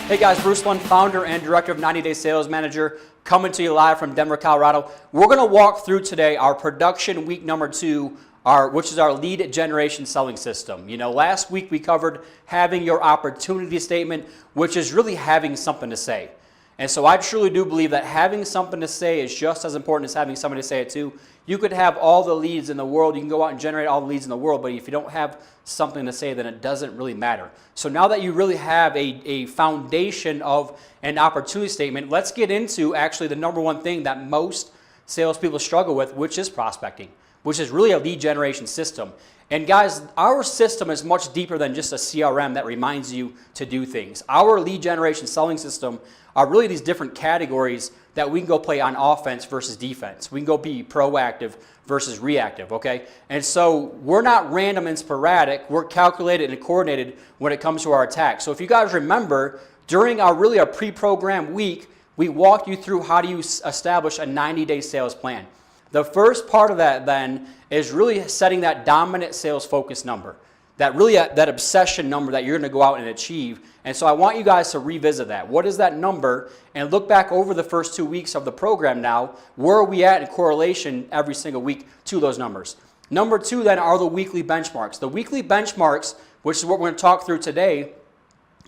Hey guys, Bruce Lund, founder and director of 90 Day Sales Manager, coming to you live from Denver, Colorado. We're going to walk through today our production week number 2, which is our lead generation selling system. You know, last week we covered having your opportunity statement, which is really having something to say. And so I truly do believe that having something to say is just as important as having somebody to say it to. You could have all the leads in the world, you can go out and generate all the leads in the world, but if you don't have something to say, then it doesn't really matter. So now that you really have a foundation of an opportunity statement, let's get into actually the number one thing that most salespeople struggle with, which is prospecting, which is really a lead generation system. And guys, our system is much deeper than just a CRM that reminds you to do things. Our lead generation selling system are really these different categories that we can go play on offense versus defense. We can go be proactive versus reactive, okay? And so we're not random and sporadic. We're calculated and coordinated when it comes to our attack. So if you guys remember, during our pre-programmed week, we walked you through how do you establish a 90-day sales plan. The first part of that then is really setting that dominant sales focus number, that obsession number that you're going to go out and achieve. And so I want you guys to revisit that. What is that number? And look back over the first 2 weeks of the program now. Where are we at in correlation every single week to those numbers? Number 2 then are the weekly benchmarks. The weekly benchmarks, which is what we're going to talk through today,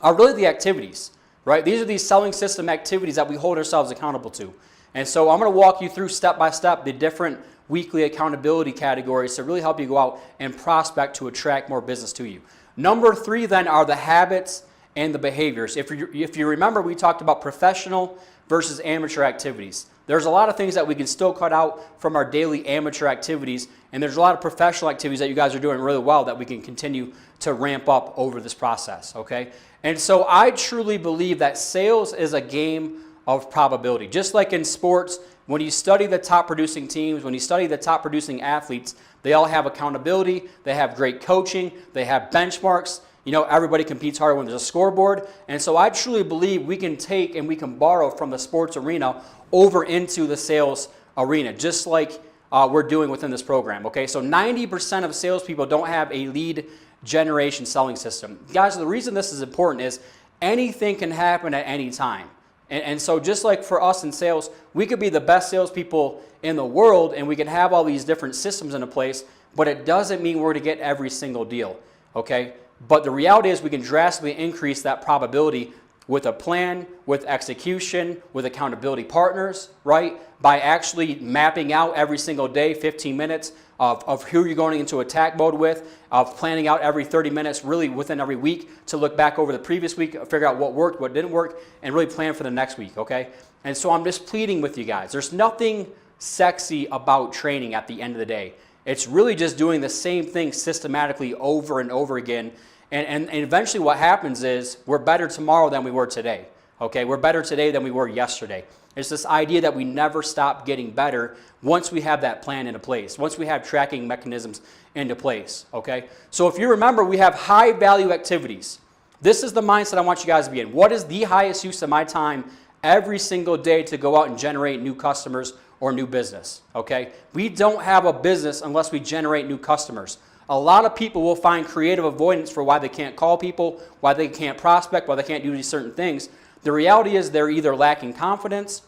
are really the activities, right? These are these selling system activities that we hold ourselves accountable to. And so I'm going to walk you through step by step the different weekly accountability categories to really help you go out and prospect to attract more business to you. Number 3 then are the habits and the behaviors. If you remember, we talked about professional versus amateur activities. There's a lot of things that we can still cut out from our daily amateur activities, and there's a lot of professional activities that you guys are doing really well that we can continue to ramp up over this process, okay? And so I truly believe that sales is a game of probability. Just like in sports, when you study the top producing teams, when you study the top producing athletes, they all have accountability, they have great coaching, they have benchmarks. You know, everybody competes harder when there's a scoreboard. And so I truly believe we can take and we can borrow from the sports arena over into the sales arena, just like we're doing within this program, okay? So 90% of salespeople don't have a lead generation selling system. Guys, the reason this is important is anything can happen at any time. And so just like for us in sales, we could be the best salespeople in the world and we can have all these different systems into place, but it doesn't mean we're going to get every single deal, okay? But the reality is we can drastically increase that probability with a plan, with execution, with accountability partners, right? By actually mapping out every single day, 15 minutes of who you're going into attack mode with, of planning out every 30 minutes really within every week to look back over the previous week, figure out what worked, what didn't work, and really plan for the next week, okay? And so I'm just pleading with you guys. There's nothing sexy about training at the end of the day. It's really just doing the same thing systematically over and over again. And eventually what happens is we're better tomorrow than we were today, okay? We're better today than we were yesterday. It's this idea that we never stop getting better once we have that plan into place, once we have tracking mechanisms into place, okay? So if you remember, we have high value activities. This is the mindset I want you guys to be in. What is the highest use of my time every single day to go out and generate new customers or new business, okay? We don't have a business unless we generate new customers. A lot of people will find creative avoidance for why they can't call people, why they can't prospect, why they can't do these certain things. The reality is they're either lacking confidence,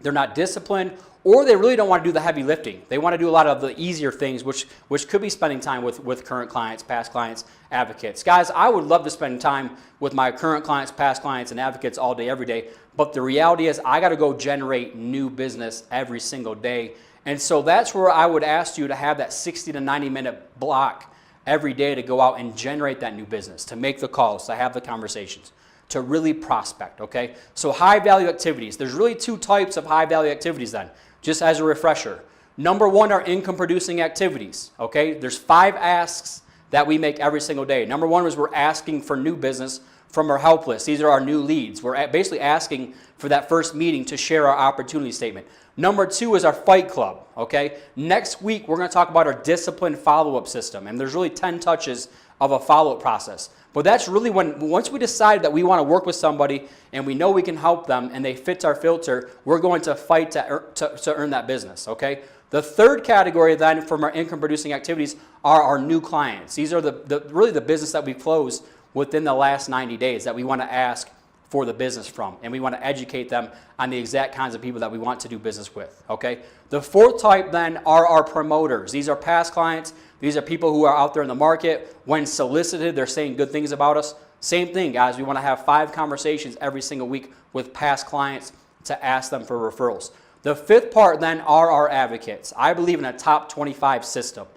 they're not disciplined, or they really don't want to do the heavy lifting. They want to do a lot of the easier things, which could be spending time with current clients, past clients, advocates. Guys, I would love to spend time with my current clients, past clients, and advocates all day, every day. But the reality is I got to go generate new business every single day. And so that's where I would ask you to have that 60 to 90 minute block every day to go out and generate that new business, to make the calls, to have the conversations, to really prospect, okay? So high value activities. There's really 2 types of high value activities then, just as a refresher. Number 1 are income producing activities, okay? There's 5 asks that we make every single day. Number 1 is we're asking for new business from our help list. These are our new leads. We're basically asking for that first meeting to share our opportunity statement. Number 2 is our fight club, okay? Next week, we're going to talk about our disciplined follow-up system, and there's really 10 touches of a follow-up process. But that's really once we decide that we want to work with somebody and we know we can help them and they fit our filter, we're going to fight to earn that business, okay? The third category then from our income producing activities are our new clients. These are really the business that we closed within the last 90 days that we want to ask for the business from, and we want to educate them on the exact kinds of people that we want to do business with, okay? The fourth type then are our promoters. These are past clients. These are people who are out there in the market. When solicited, they're saying good things about us. Same thing, guys. We want to have 5 conversations every single week with past clients to ask them for referrals. The fifth part then are our advocates. I believe in a top 25 system.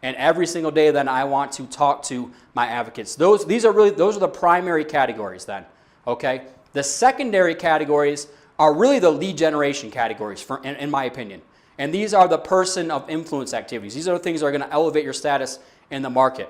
And every single day then I want to talk to my advocates. Those are the primary categories then. Okay, the secondary categories are really the lead generation categories, in my opinion. And these are the person of influence activities. These are the things that are going to elevate your status in the market.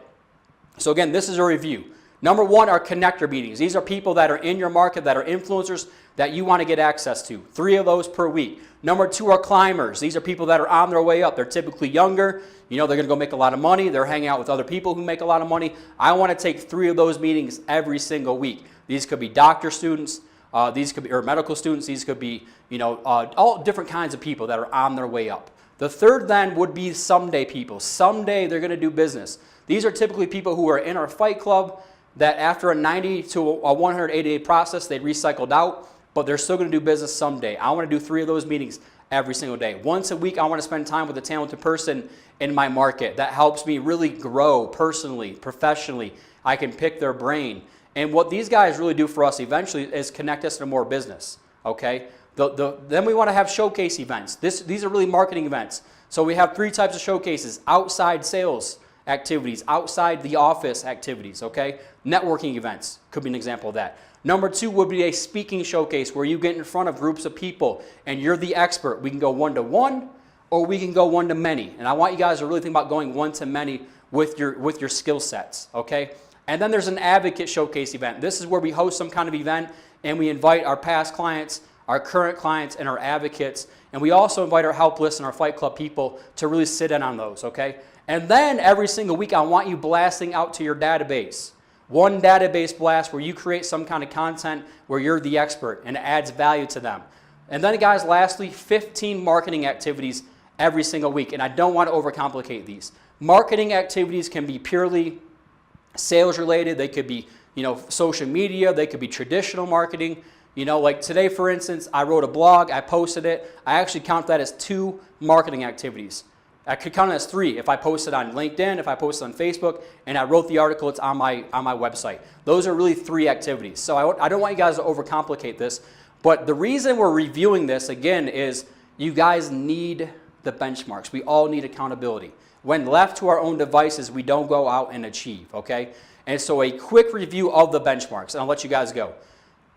So again, this is a review. Number 1 are connector meetings. These are people that are in your market, that are influencers that you want to get access to. 3 of those per week. Number 2 are climbers. These are people that are on their way up. They're typically younger. You know, they're going to go make a lot of money. They're hanging out with other people who make a lot of money. I want to take 3 of those meetings every single week. These could be doctor students, these could be or medical students, these could be, you know, all different kinds of people that are on their way up. The third then would be someday people. Someday they're going to do business. These are typically people who are in our fight club that after a 90 to a 180-day process, they recycled out, but they're still going to do business someday. I want to do 3 of those meetings every single day. Once a week, I want to spend time with a talented person in my market that helps me really grow personally, professionally. I can pick their brain. And what these guys really do for us eventually is connect us to more business, okay? Then we want to have showcase events. These are really marketing events. So we have 3 types of showcases: outside sales activities, outside the office activities, okay? Networking events could be an example of that. Number 2 would be a speaking showcase where you get in front of groups of people and you're the expert. We can go 1-to-1 or we can go 1-to-many. And I want you guys to really think about going 1-to-many with your skill sets, okay? And then there's an advocate showcase event. This is where we host some kind of event and we invite our past clients, our current clients, and our advocates. And we also invite our help list and our fight club people to really sit in on those, okay? And then every single week I want you blasting out to your database. 1 database blast where you create some kind of content where you're the expert and it adds value to them. And then guys, lastly, 15 marketing activities every single week. And I don't want to overcomplicate these. Marketing activities can be purely sales related. They could be, you know, social media. They could be traditional marketing. You know, like today, for instance, I wrote a blog. I posted it. I actually count that as 2 marketing activities. I could count it as 3 if I posted on LinkedIn, if I posted on Facebook, and I wrote the article. It's on my website. Those are really 3 activities. So I don't want you guys to overcomplicate this. But the reason we're reviewing this again is you guys need the benchmarks. We all need accountability. When left to our own devices, we don't go out and achieve, okay? And so a quick review of the benchmarks, and I'll let you guys go.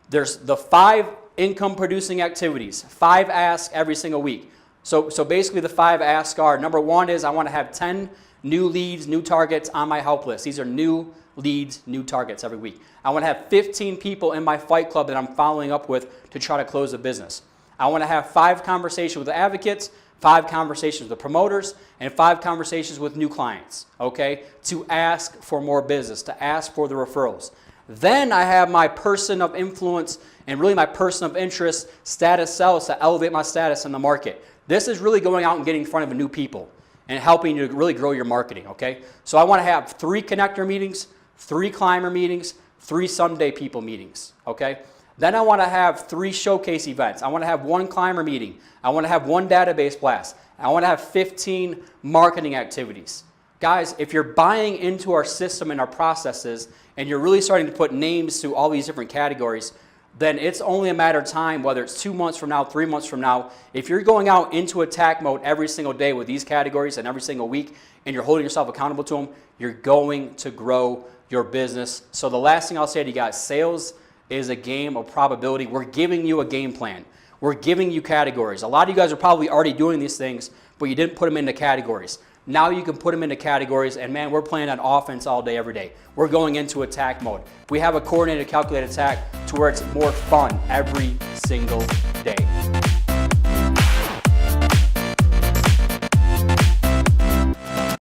There's the 5 income producing activities, 5 asks every single week. So basically the 5 asks are, number 1 is I want to have 10 new leads, new targets on my help list. These are new leads, new targets every week. I want to have 15 people in my fight club that I'm following up with to try to close a business. I want to have 5 conversations with the advocates, 5 conversations with the promoters, and 5 conversations with new clients, okay, to ask for more business, to ask for the referrals. Then I have my person of influence and really my person of interest, status sales, to elevate my status in the market. This is really going out and getting in front of new people and helping you to really grow your marketing, okay? So I want to have 3 connector meetings, 3 climber meetings, 3 Sunday people meetings, okay? Then I want to have 3 showcase events. I want to have 1 climber meeting. I want to have 1 database blast. I want to have 15 marketing activities. Guys, if you're buying into our system and our processes and you're really starting to put names to all these different categories, then it's only a matter of time, whether it's 2 months from now, 3 months from now. If you're going out into attack mode every single day with these categories and every single week, and you're holding yourself accountable to them, you're going to grow your business. So the last thing I'll say to you guys, sales is a game of probability. We're giving you a game plan. We're giving you categories. A lot of you guys are probably already doing these things, but you didn't put them into categories. Now you can put them into categories, and man, we're playing on offense all day, every day. We're going into attack mode. We have a coordinated, calculated attack to where it's more fun every single day.